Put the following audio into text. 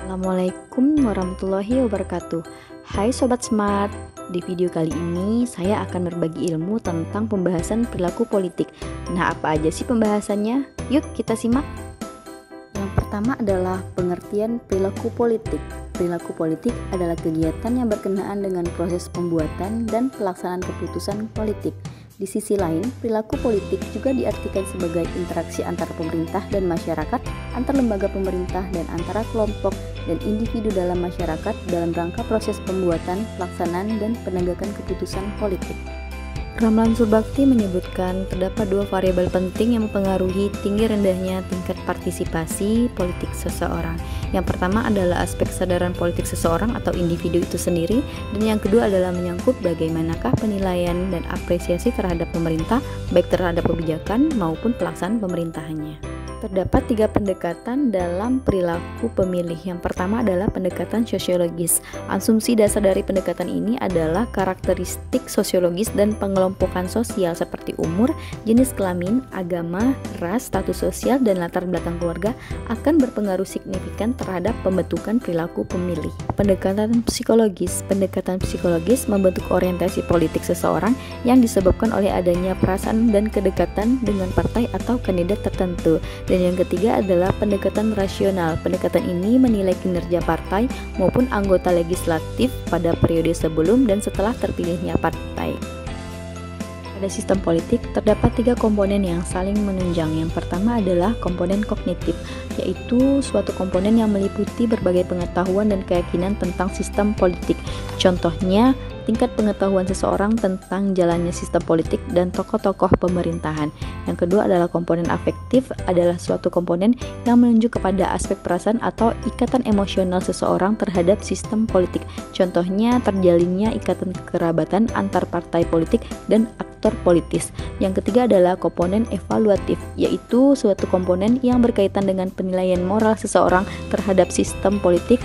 Assalamualaikum warahmatullahi wabarakatuh. Hai Sobat Smart, di video kali ini saya akan berbagi ilmu tentang pembahasan perilaku politik. Nah, apa aja sih pembahasannya? Yuk kita simak. Yang pertama adalah pengertian perilaku politik. Perilaku politik adalah kegiatan yang berkenaan dengan proses pembuatan dan pelaksanaan keputusan politik. Di sisi lain, perilaku politik juga diartikan sebagai interaksi antara pemerintah dan masyarakat, antar lembaga pemerintah, dan antara kelompok dan individu dalam masyarakat dalam rangka proses pembuatan, pelaksanaan, dan penegakan keputusan politik. Ramlan Surbakti menyebutkan terdapat dua variabel penting yang mempengaruhi tinggi rendahnya tingkat partisipasi politik seseorang. Yang pertama adalah aspek kesadaran politik seseorang atau individu itu sendiri, dan yang kedua adalah menyangkut bagaimanakah penilaian dan apresiasi terhadap pemerintah, baik terhadap kebijakan maupun pelaksanaan pemerintahannya. Terdapat tiga pendekatan dalam perilaku pemilih. Yang pertama adalah pendekatan sosiologis. Asumsi dasar dari pendekatan ini adalah karakteristik sosiologis dan pengelompokan sosial seperti umur, jenis kelamin, agama, ras, status sosial, dan latar belakang keluarga akan berpengaruh signifikan terhadap pembentukan perilaku pemilih. Pendekatan psikologis. Pendekatan psikologis membentuk orientasi politik seseorang yang disebabkan oleh adanya perasaan dan kedekatan dengan partai atau kandidat tertentu. Dan yang ketiga adalah pendekatan rasional. Pendekatan ini menilai kinerja partai maupun anggota legislatif pada periode sebelum dan setelah terpilihnya partai. Pada sistem politik, terdapat tiga komponen yang saling menunjang. Yang pertama adalah komponen kognitif, yaitu suatu komponen yang meliputi berbagai pengetahuan dan keyakinan tentang sistem politik. Contohnya, tingkat pengetahuan seseorang tentang jalannya sistem politik dan tokoh-tokoh pemerintahan. Yang kedua adalah komponen afektif, adalah suatu komponen yang menunjuk kepada aspek perasaan atau ikatan emosional seseorang terhadap sistem politik. Contohnya, terjalinnya ikatan kekerabatan antar partai politik dan aktor politis. Yang ketiga adalah komponen evaluatif, yaitu suatu komponen yang berkaitan dengan penilaian moral seseorang terhadap sistem politik